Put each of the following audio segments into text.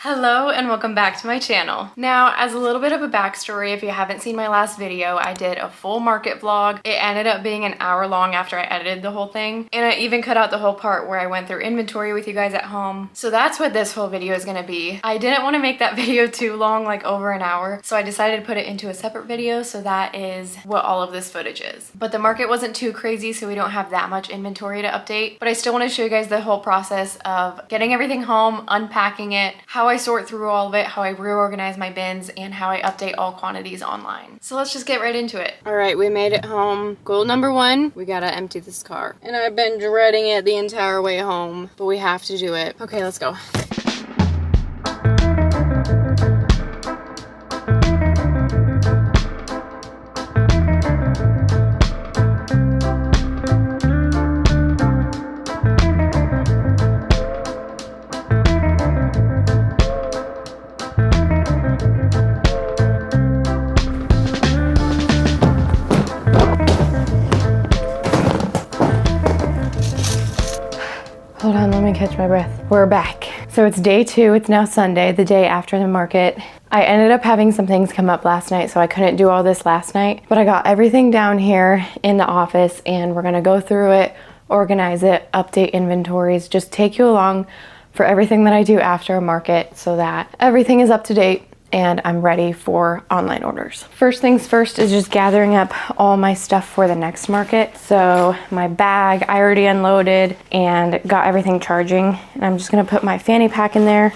Hello and welcome back to my channel. Now, as a little bit of a backstory, if you haven't seen my last video, I did a full market vlog. It ended up being an hour long after I edited the whole thing. And I even cut out the whole part where I went through inventory with you guys at home. So that's what this whole video is gonna be. I didn't want to make that video too long, like over an hour. So I decided to put it into a separate video. So that is what all of this footage is. But the market wasn't too crazy, so we don't have that much inventory to update. But I still want to show you guys the whole process of getting everything home, unpacking it, how I sort through all of it, how I reorganize my bins, and how I update all quantities online. So let's just get right into it. All right, we made it home. Goal number one, we gotta empty this car. And I've been dreading it the entire way home, but we have to do it. Okay, let's go. Hold on, let me catch my breath. We're back. So it's day two, it's now Sunday, the day after the market. I ended up having some things come up last night, so I couldn't do all this last night, but I got everything down here in the office and we're gonna go through it, organize it, update inventories, just take you along for everything that I do after a market so that everything is up to date and I'm ready for online orders. First things first is just gathering up all my stuff for the next market. So my bag, I already unloaded and got everything charging. And I'm just gonna put my fanny pack in there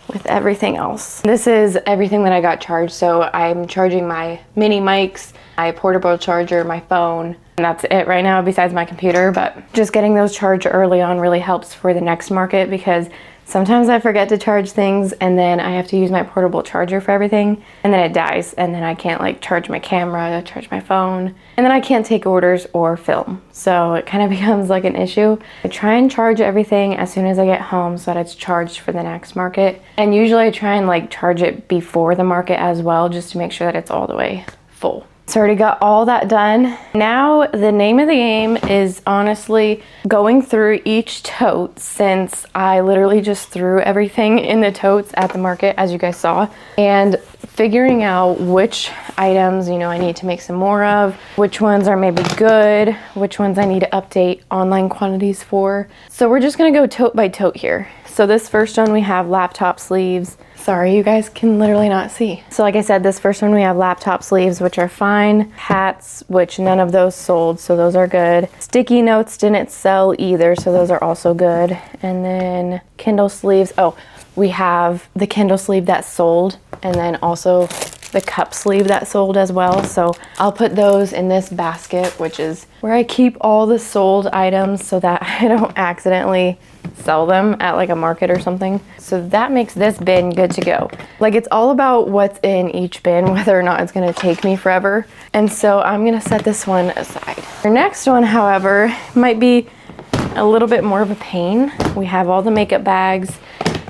with everything else. This is everything that I got charged. So I'm charging my mini mics, my portable charger, my phone, and that's it right now besides my computer. But just getting those charged early on really helps for the next market because sometimes I forget to charge things and then I have to use my portable charger for everything and then it dies and then I can't like charge my camera, charge my phone, and then I can't take orders or film. So it kind of becomes like an issue. I try and charge everything as soon as I get home so that it's charged for the next market. And usually I try and like charge it before the market as well just to make sure that it's all the way full. So I already got all that done. Now the name of the game is honestly going through each tote, since I literally just threw everything in the totes at the market, as you guys saw, and figuring out which items, I need to make some more of, which ones are maybe good, which ones I need to update online quantities for. So we're just gonna go tote by tote here. So this first one we have laptop sleeves. Sorry, you guys can literally not see. So like I said, this first one we have laptop sleeves, which are fine. Hats, which none of those sold, so those are good. Sticky notes didn't sell either, so those are also good. And then Kindle sleeves. Oh, we have the Kindle sleeve that sold, and then also the cup sleeve that sold as well. So I'll put those in this basket, which is where I keep all the sold items so that I don't accidentally sell them at like a market or something. So that makes this bin good to go. Like, it's all about what's in each bin, whether or not it's gonna take me forever. And so I'm gonna set this one aside. The next one, however, might be a little bit more of a pain. We have all the makeup bags.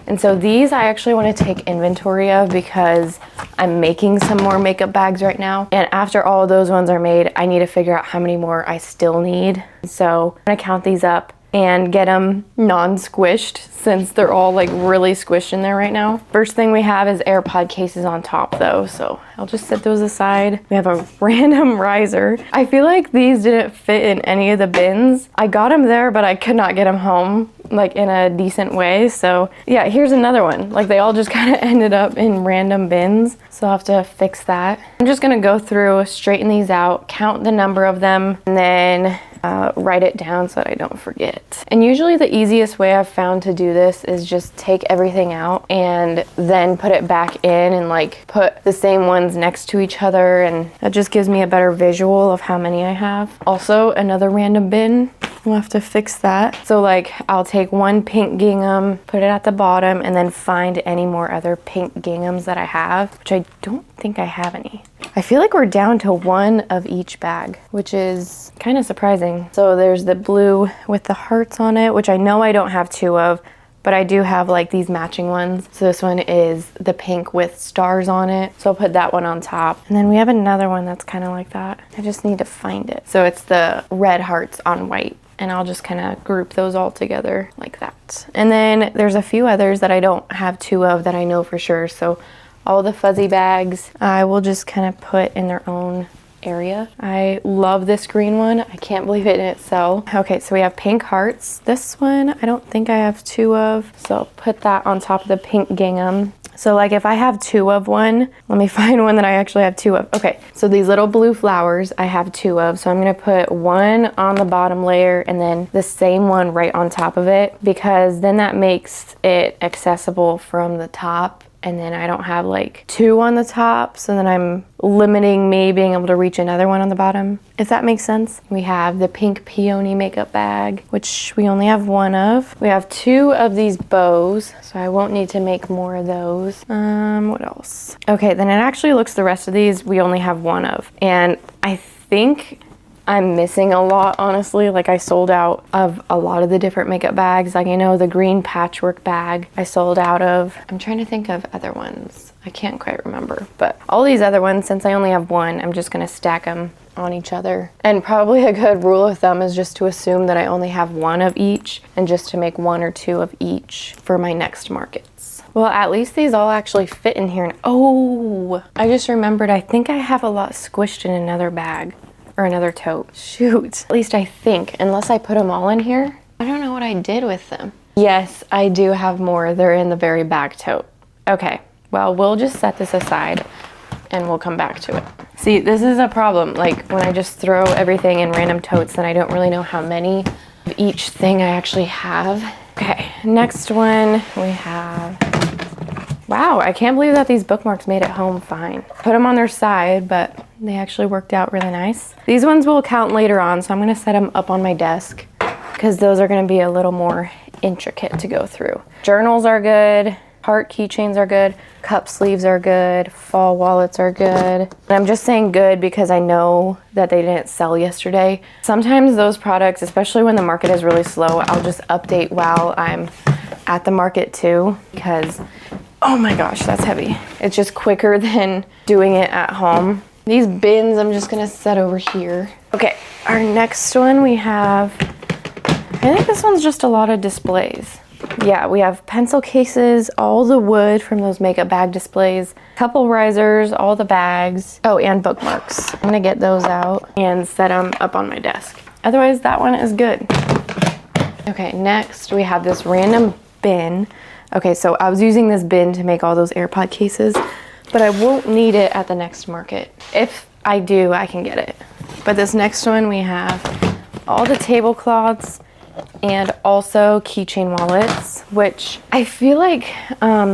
And so these I actually want to take inventory of because I'm making some more makeup bags right now. And after all of those ones are made, I need to figure out how many more I still need. So I'm gonna count these up and get them non-squished since they're all like really squished in there right now. First thing we have is AirPod cases on top though, so I'll just set those aside. We have a random riser. I feel like these didn't fit in any of the bins. I got them there, but I could not get them home like in a decent way. So yeah, here's another one. Like, they all just kind of ended up in random bins. So I'll have to fix that. I'm just gonna go through, straighten these out, count the number of them, and then write it down so that I don't forget. And usually the easiest way I've found to do this is just take everything out and then put it back in and like put the same ones next to each other, and that just gives me a better visual of how many I have. Also, another random bin, we'll have to fix that. So like, I'll take one pink gingham, put it at the bottom, and then find any more other pink ginghams that I have, which I don't think I have any. I feel like we're down to one of each bag, which is kind of surprising. So there's the blue with the hearts on it, which I know I don't have two of, but I do have like these matching ones. So this one is the pink with stars on it. So I'll put that one on top. And then we have another one that's kind of like that. I just need to find it. So it's the red hearts on white. and I'll just kind of group those all together like that. And then there's a few others that I don't have 2 of that I know for sure. So all the fuzzy bags, I will just kind of put in their own area. I love this green one. I can't believe it didn't sell. Okay, so we have pink hearts. This one, I don't think I have 2 of, so I'll put that on top of the pink gingham. So like if I have 2 of one, let me find one that I actually have 2 of. Okay, so these little blue flowers I have 2 of. So I'm gonna put one on the bottom layer and then the same one right on top of it, because then that makes it accessible from the top. And then I don't have like 2 on the top, so then I'm limiting me being able to reach another one on the bottom, if that makes sense. We have the pink peony makeup bag, which we only have 1 of. We have 2 of these bows, so I won't need to make more of those. What else? Okay, then it actually looks the rest of these we only have 1 of. And I think I'm missing a lot, honestly. Like I sold out of a lot of the different makeup bags. Like I know the green patchwork bag I sold out of. I'm trying to think of other ones. I can't quite remember, but all these other ones, since I only have 1, I'm just gonna stack them on each other. And probably a good rule of thumb is just to assume that I only have 1 of each and just to make 1 or 2 of each for my next markets. Well, at least these all actually fit in here. Oh, I just remembered, I think I have a lot squished in another bag. Or another tote. Shoot. At least I think, unless I put them all in here. I don't know what I did with them. Yes, I do have more. They're in the very back tote. Okay, well, we'll just set this aside and we'll come back to it. See, this is a problem. Like when I just throw everything in random totes, then I don't really know how many of each thing I actually have. Okay, next one we have, wow, I can't believe that these bookmarks made it home fine. Put them on their side, but they actually worked out really nice. These ones will count later on, so I'm gonna set them up on my desk because those are gonna be a little more intricate to go through. Journals are good, heart keychains are good, cup sleeves are good, fall wallets are good. And I'm just saying good because I know that they didn't sell yesterday. Sometimes those products, especially when the market is really slow, I'll just update while I'm at the market too, because oh my gosh, that's heavy. It's just quicker than doing it at home. These bins I'm just gonna set over here. Okay, our next one we have, I think this one's just a lot of displays. Yeah, we have pencil cases, all the wood from those makeup bag displays, couple risers, all the bags. Oh, and bookmarks. I'm gonna get those out and set them up on my desk. Otherwise, that one is good. Okay, next we have this random bin. Okay, so I was using this bin to make all those AirPod cases, but I won't need it at the next market. If I do, I can get it. But this next one, we have all the tablecloths and also keychain wallets, which I feel like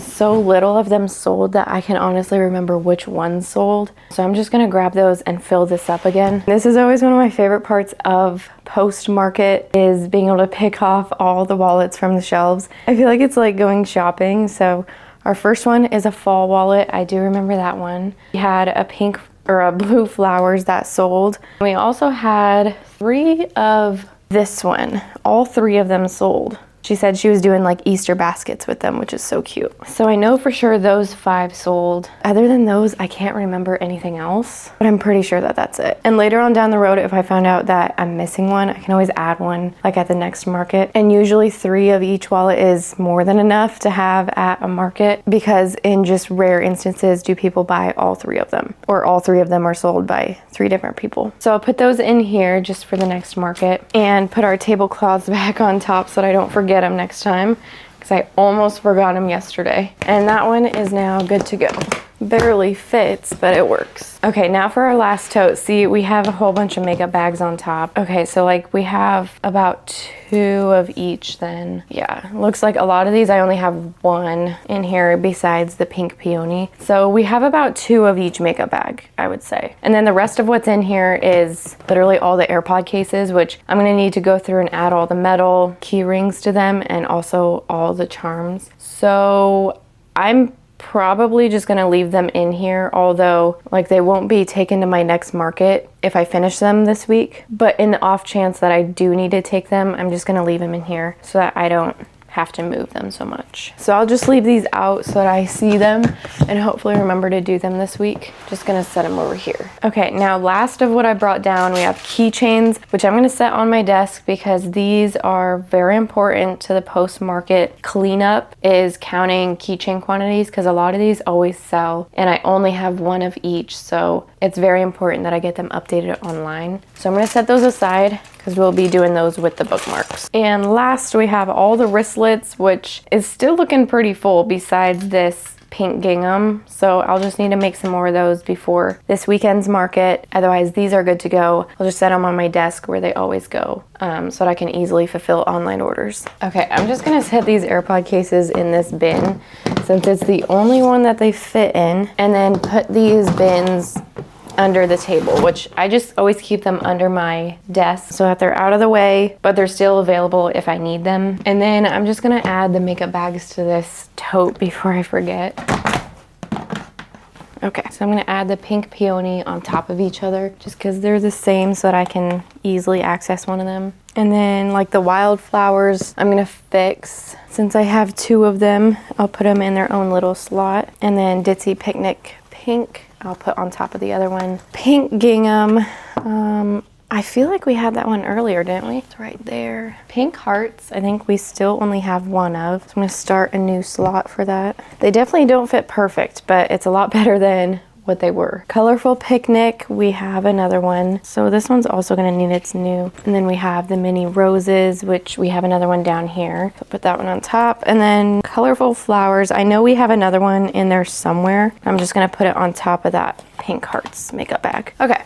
so little of them sold that I can honestly remember which ones sold. So I'm just gonna grab those and fill this up again. This is always one of my favorite parts of post-market, is being able to pick off all the wallets from the shelves. I feel like it's like going shopping. So our first one is a fall wallet. I do remember that one. We had a pink or a blue flowers that sold. We also had 3 of this one. All 3 of them sold. She said she was doing like Easter baskets with them, which is so cute. So I know for sure those 5 sold. Other than those, I can't remember anything else, but I'm pretty sure that that's it. And later on down the road, if I found out that I'm missing one, I can always add one like at the next market. And usually 3 of each wallet is more than enough to have at a market, because in just rare instances do people buy all 3 of them, or all 3 of them are sold by 3 different people. So I'll put those in here just for the next market and put our tablecloths back on top so that I don't forget them next time, because I almost forgot them yesterday. And that one is now good to go. Barely fits, but it works. Okay, now for our last tote. See, we have a whole bunch of makeup bags on top. Okay, so like we have about 2 of each then. Yeah, looks like a lot of these I only have 1 in here besides the pink peony. So we have about 2 of each makeup bag, I would say. And then the rest of what's in here is literally all the AirPod cases, which I'm gonna need to go through and add all the metal key rings to them and also all the charms. So I'm probably just gonna leave them in here, although like they won't be taken to my next market if I finish them this week. But in the off chance that I do need to take them, I'm just gonna leave them in here so that I don't have to move them so much. So I'll just leave these out so that I see them and hopefully remember to do them this week. Just gonna set them over here. Okay, now last of what I brought down, we have keychains, which I'm gonna set on my desk because these are very important to the post-market cleanup, is counting keychain quantities, because a lot of these always sell and I only have one of each. So it's very important that I get them updated online. So I'm gonna set those aside because we'll be doing those with the bookmarks. And last, we have all the wristlets, which is still looking pretty full besides this pink gingham. So I'll just need to make some more of those before this weekend's market. Otherwise, these are good to go. I'll just set them on my desk where they always go, so that I can easily fulfill online orders. Okay, I'm just gonna set these AirPod cases in this bin since it's the only one that they fit in, and then put these bins under the table, which I just always keep them under my desk so that they're out of the way, but they're still available if I need them. And then I'm just gonna add the makeup bags to this tote before I forget. Okay, so I'm gonna add the pink peony on top of each other just because they're the same so that I can easily access one of them. And then like the wildflowers, I'm gonna fix, since I have two of them, I'll put them in their own little slot. And then Ditzy Picnic Pink, I'll put on top of the other one. Pink gingham, I feel like we had that one earlier, didn't we? It's right there. Pink hearts, I think we still only have one of. So I'm gonna start a new slot for that. They definitely don't fit perfect, but it's a lot better than what they were. Colorful picnic, we have another one. So this one's also gonna need its new. And then we have the mini roses, which we have another one down here. So put that one on top. And then colorful flowers, I know we have another one in there somewhere. I'm just gonna put it on top of that pink hearts makeup bag. Okay,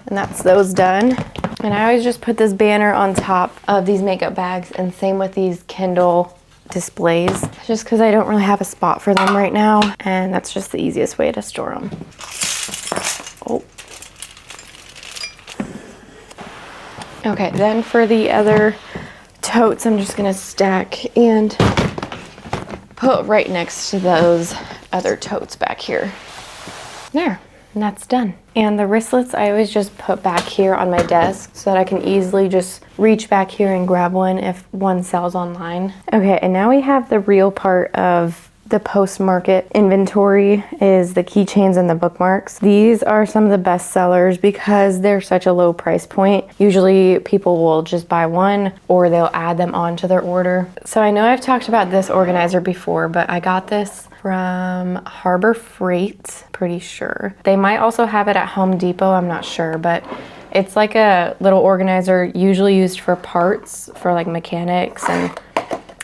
and that's those done. And I always just put this banner on top of these makeup bags, and same with these Kindle displays, just because I don't really have a spot for them right now, and that's just the easiest way to store them. Oh. Okay, then for the other totes, I'm just gonna stack and put right next to those other totes back here. There, and that's done. And the wristlets I always just put back here on my desk so that I can easily just reach back here and grab one if one sells online. Okay, and now we have the real part of the post-market inventory, is the keychains and the bookmarks. These are some of the best sellers because they're such a low price point. Usually people will just buy one or they'll add them onto their order. So I know I've talked about this organizer before, but I got this from Harbor Freight, pretty sure. They might also have it at Home Depot, I'm not sure, but it's like a little organizer usually used for parts for like mechanics and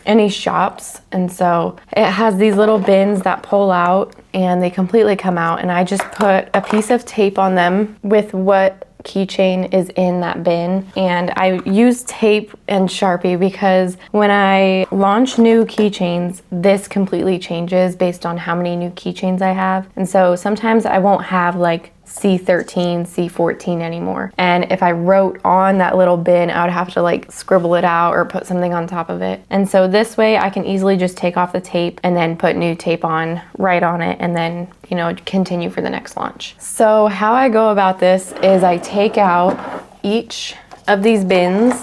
any shops. And so it has these little bins that pull out and they completely come out, and I just put a piece of tape on them with what keychain is in that bin. And I use tape and Sharpie because when I launch new keychains, this completely changes based on how many new keychains I have. And so sometimes I won't have like C13, C14 anymore. And if I wrote on that little bin, I would have to like scribble it out or put something on top of it. And so this way I can easily just take off the tape and then put new tape on, write on it, and then, you know, continue for the next launch. So how I go about this is I take out each of these bins,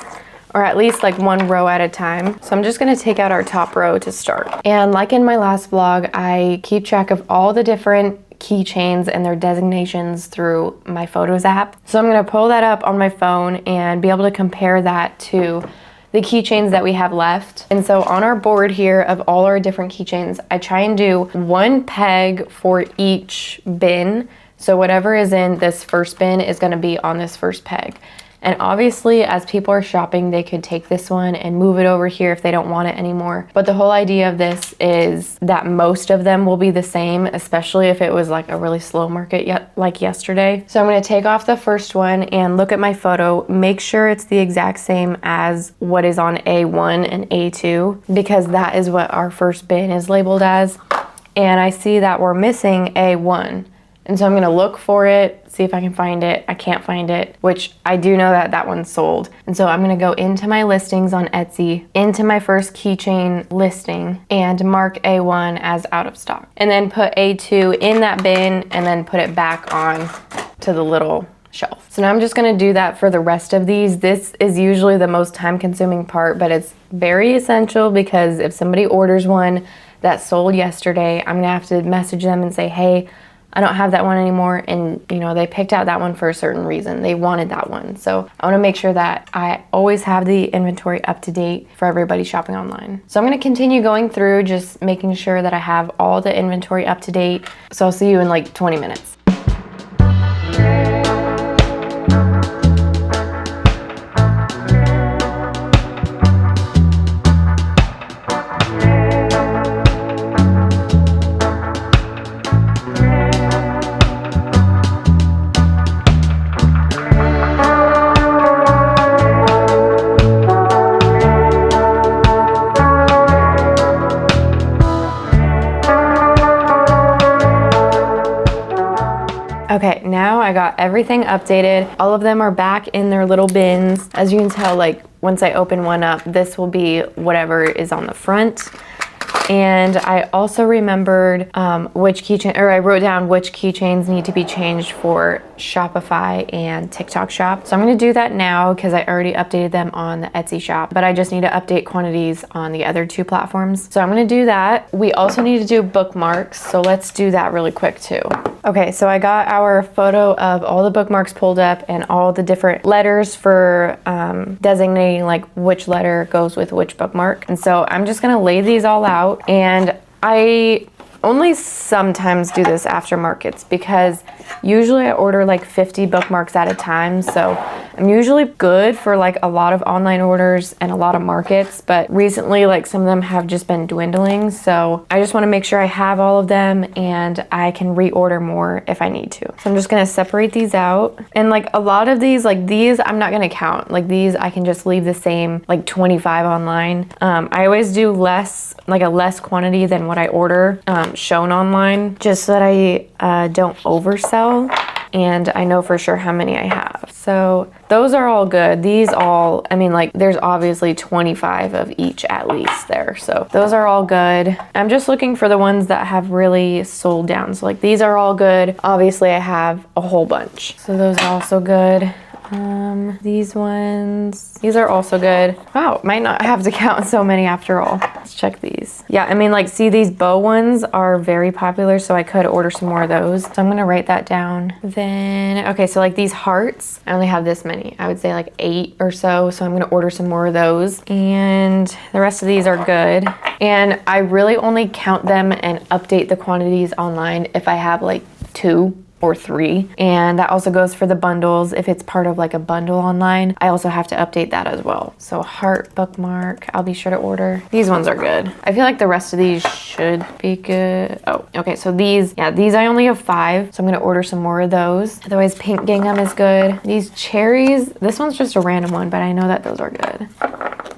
or at least like one row at a time. So I'm just gonna take out our top row to start. And like in my last vlog, I keep track of all the different keychains and their designations through my Photos app. So I'm gonna pull that up on my phone and be able to compare that to the keychains that we have left. And so on our board here of all our different keychains, I try and do one peg for each bin. So whatever is in this first bin is gonna be on this first peg. And obviously, as people are shopping, they could take this one and move it over here if they don't want it anymore. But the whole idea of this is that most of them will be the same, especially if it was like a really slow market like yesterday. So I'm gonna take off the first one and look at my photo, make sure it's the exact same as what is on A1 and A2, because that is what our first bin is labeled as. And I see that we're missing A1. And so I'm gonna look for it, see if I can find it. I can't find it, which I do know that that one's sold. And so I'm gonna go into my listings on Etsy, into my first keychain listing, and mark A1 as out of stock. And then put A2 in that bin and then put it back on to the little shelf. So now I'm just gonna do that for the rest of these. This is usually the most time consuming part, but it's very essential because if somebody orders one that sold yesterday, I'm gonna have to message them and say, hey, I don't have that one anymore. And you know, they picked out that one for a certain reason. They wanted that one. So I wanna make sure that I always have the inventory up to date for everybody shopping online. So I'm gonna continue going through, just making sure that I have all the inventory up to date. So I'll see you in like 20 minutes. Okay, now I got everything updated. All of them are back in their little bins. As you can tell, like once I open one up, this will be whatever is on the front. And I also remembered which keychain, or I wrote down which keychains need to be changed for Shopify and TikTok shop. So I'm gonna do that now because I already updated them on the Etsy shop, but I just need to update quantities on the other two platforms. So I'm gonna do that. We also need to do bookmarks, so let's do that really quick too. Okay, so I got our photo of all the bookmarks pulled up and all the different letters for designating like which letter goes with which bookmark. And so I'm just gonna lay these all out, and I only sometimes do this after markets because usually I order like 50 bookmarks at a time. So I'm usually good for like a lot of online orders and a lot of markets, but recently like some of them have just been dwindling. So I just want to make sure I have all of them and I can reorder more if I need to. So I'm just going to separate these out. And like a lot of these, like these, I'm not going to count. Like these, I can just leave the same, like 25 online. I always do less, like a less quantity than what I order shown online, just so that I don't oversell and I know for sure how many I have. So those are all good. These all, I mean, like there's obviously 25 of each at least there. So those are all good. I'm just looking for the ones that have really sold down. So like these are all good. Obviously I have a whole bunch. So those are also good. These ones, these are also good. Wow, might not have to count so many after all. Let's check these. Yeah, I mean, like, see, these bow ones are very popular, so I could order some more of those. So I'm gonna write that down. Then, okay, so like these hearts, I only have this many. I would say like 8 or so, so I'm gonna order some more of those. And the rest of these are good. And I really only count them and update the quantities online if I have like 2 or 3. And that also goes for the bundles. If it's part of like a bundle online, I also have to update that as well. So heart, bookmark, I'll be sure to order. These ones are good. I feel like the rest of these should be good. Oh, okay, so these, yeah, these I only have 5, so I'm gonna order some more of those. Otherwise, pink gingham is good. These cherries, this one's just a random one, but I know that those are good.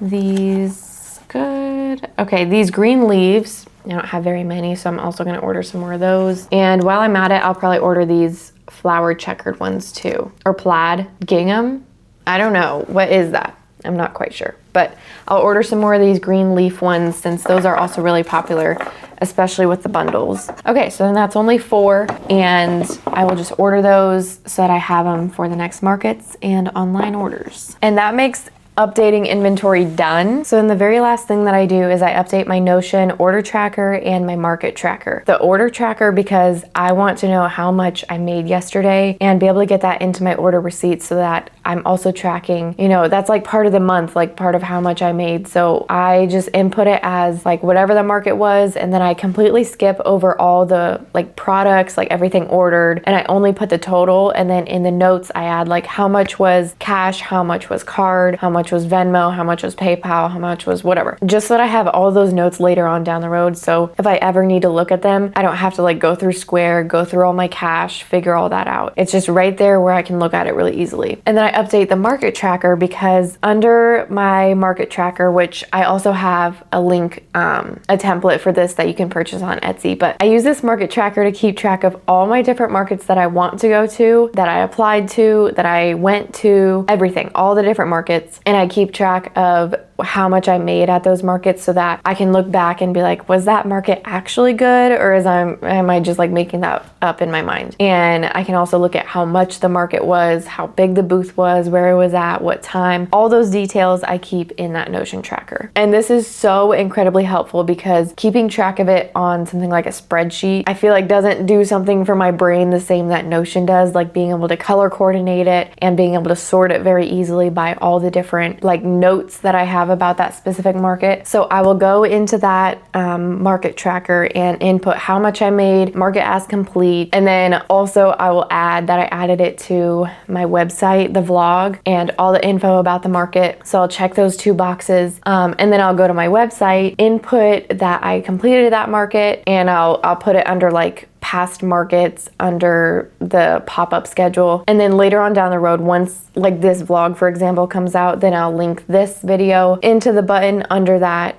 These, good. Okay, these green leaves, I don't have very many, so I'm also gonna order some more of those. And while I'm at it, I'll probably order these flower checkered ones too. Or plaid gingham. I don't know, what is that? I'm not quite sure, but I'll order some more of these green leaf ones since those are also really popular, especially with the bundles. Okay, so then that's only 4, and I will just order those so that I have them for the next markets and online orders. And that makes updating inventory done. So then the very last thing that I do is I update my Notion order tracker and my market tracker. The order tracker because I want to know how much I made yesterday and be able to get that into my order receipts so that I'm also tracking, you know, that's like part of the month, like part of how much I made. So I just input it as like whatever the market was, and then I completely skip over all the like products, like everything ordered, and I only put the total, and then in the notes I add like how much was cash, how much was card, how much was Venmo, how much was PayPal, how much was whatever. Just so that I have all those notes later on down the road. So if I ever need to look at them, I don't have to like go through Square, go through all my cash, figure all that out. It's just right there where I can look at it really easily. And then I update the market tracker because under my market tracker, which I also have a link, a template for this that you can purchase on Etsy, but I use this market tracker to keep track of all my different markets that I want to go to, that I applied to, that I went to, everything, all the different markets. And I keep track of how much I made at those markets so that I can look back and be like, was that market actually good, or am I just like making that up in my mind? And I can also look at how much the market was, how big the booth was, where it was at, what time. All those details I keep in that Notion tracker. And this is so incredibly helpful because keeping track of it on something like a spreadsheet, I feel like doesn't do something for my brain the same that Notion does, like being able to color coordinate it and being able to sort it very easily by all the different like notes that I have about that specific market. So I will go into that market tracker and input how much I made, mark it as complete, and then also I will add that I added it to my website, the vlog, and all the info about the market. So I'll check those two boxes, and then I'll go to my website, input that I completed that market, and I'll put it under like past markets under the pop-up schedule. And then later on down the road, once like this vlog, for example, comes out, then I'll link this video into the button under that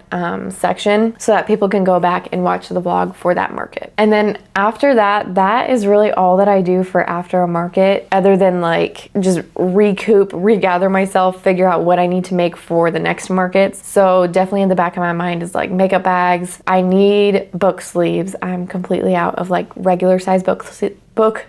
section so that people can go back and watch the vlog for that market. And then after that, that is really all that I do for after a market, other than like just regather myself, figure out what I need to make for the next markets. So definitely in the back of my mind is like makeup bags. I need book sleeves. I'm completely out of like regular size book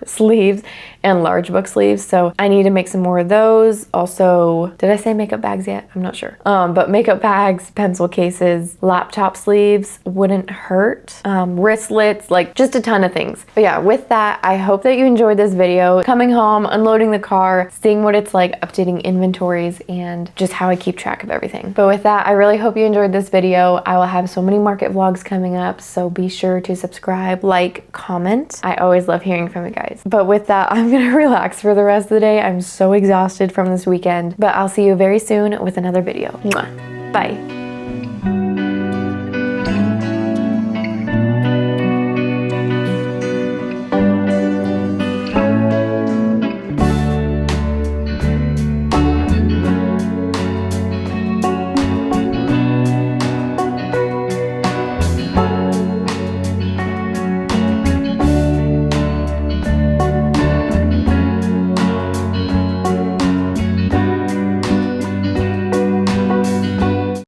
sleeves and large book sleeves, so I need to make some more of those. Also, did I say makeup bags yet? I'm not sure. But makeup bags, pencil cases, laptop sleeves wouldn't hurt, wristlets, like just a ton of things. But yeah, with that, I hope that you enjoyed this video. Coming home, unloading the car, seeing what it's like, updating inventories, and just how I keep track of everything. But with that, I really hope you enjoyed this video. I will have so many market vlogs coming up, so be sure to subscribe, like, comment. I always love hearing from you guys. But with that, I'm gonna relax for the rest of the day. I'm so exhausted from this weekend, but I'll see you very soon with another video. Mwah. Bye.